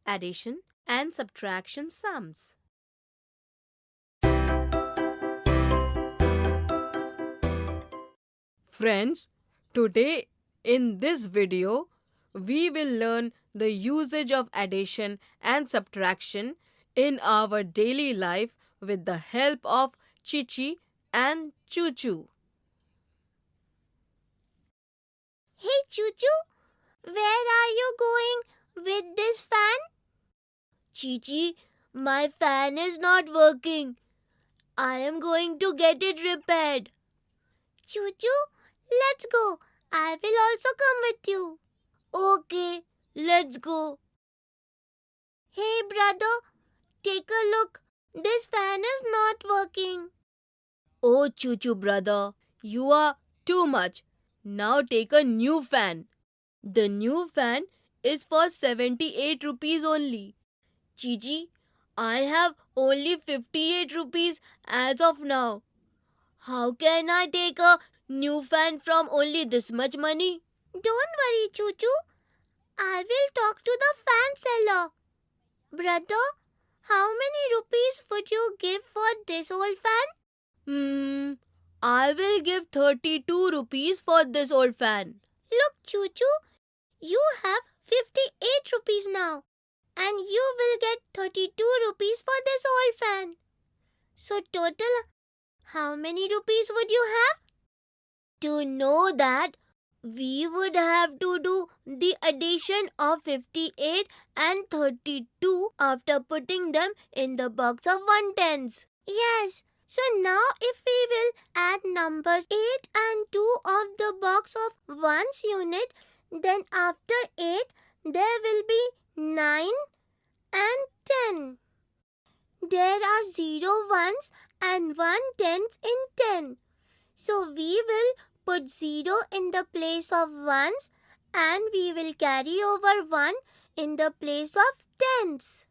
addition and subtraction sums. Friends, today in this video, we will learn the usage of addition and subtraction in our daily life with the help of Chichi and Choo Choo. Hey Choo Choo, where are you going with this fan? Chichi, my fan is not working. I am going to get it repaired. Choo Choo, let's go. I will also come with you. Okay, let's go. Hey brother, take a look. This fan is not working. Oh, Choo Choo brother, you are too much. Now take a new fan. The new fan is for 78 rupees only. Chichi, I have only 58 rupees as of now. How can I take a new fan from only this much money? Don't worry, Choo Choo. I will talk to the fan seller. Brother, how many rupees would you give for this old fan? I will give 32 rupees for this old fan. Look, Choo Choo, you have 58 rupees now. And you will get 32 rupees for this old fan. So total, how many rupees would you have? To know that, we would have to do the addition of 58 and 32 after putting them in the box of 110s. Yes. So now if we will add numbers 8 and 2 of the box of 1's unit, then after 8 there will be 9 and 10. There are 0 ones and 1 tens in 10. So we will put 0 in the place of 1's and we will carry over 1 in the place of 10's.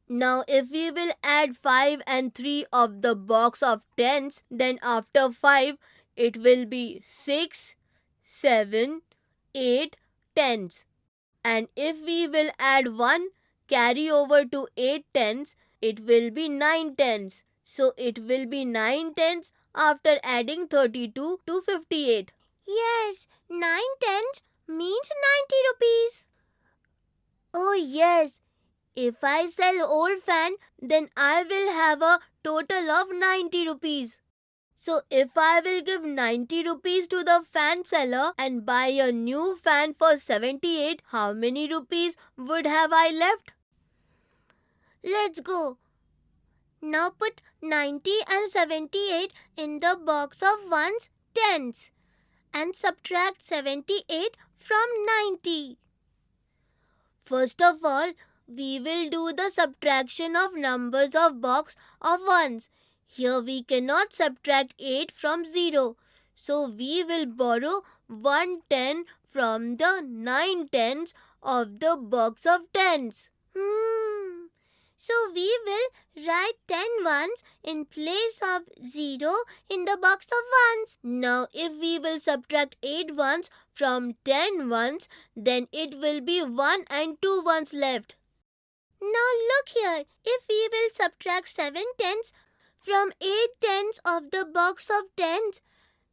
Now if we will add 5 and 3 of the box of 10's, then after 5 it will be 6, 7, 8 10's. And if we will add 1 carry over to 8 tens, it will be 9 tens. So it will be 9 tens after adding 32 to 58. Yes, 9 tens means 90 rupees. Oh yes, if I sell old fan, then I will have a total of 90 rupees. So if I will give 90 rupees to the fan seller and buy a new fan for 78, how many rupees would have I left? Let's go. Now put 90 and 78 in the box of 1's tens and subtract 78 from 90. First of all, we will do the subtraction of numbers of box of 1's. Here we cannot subtract 8 from 0. So we will borrow 1 10 from the 9 tens of the box of tens. So we will write 10 ones in place of 0 in the box of ones. Now if we will subtract 8 ones from 10 ones, then it will be 1 and 2 ones left. Now look here, if we will subtract 7 tens from 8 tens of the box of tens,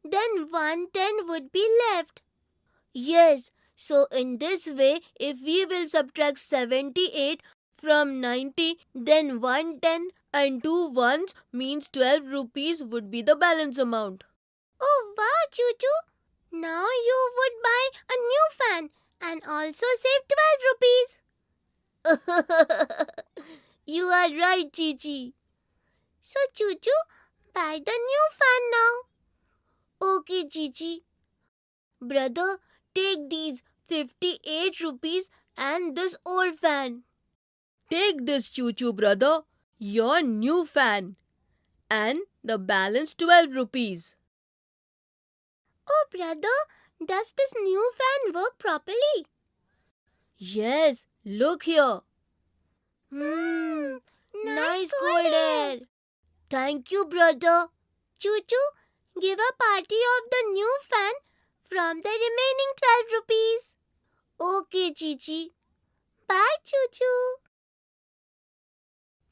then 1 10 would be left. Yes, so in this way, if we will subtract 78 from 90, then 110 and 2 ones means 12 rupees would be the balance amount. Oh wow, Choo Choo! Now you would buy a new fan and also save 12 rupees. You are right, Chichi. So Choo Choo, buy the new fan now. Okay, Chichi. Brother, take these 58 rupees and this old fan. Take this, Choo Choo brother, your new fan. And the balance 12 rupees. Oh brother, does this new fan work properly? Yes, look here. Nice cold air. Thank you, brother. Choo Choo, give a party of the new fan from the remaining 12 rupees. Okay, Chichi. Bye, Choo Choo.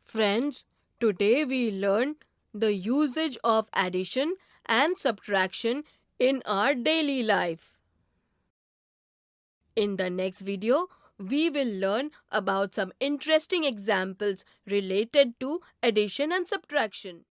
Friends, today we learned the usage of addition and subtraction in our daily life. In the next video, we will learn about some interesting examples related to addition and subtraction.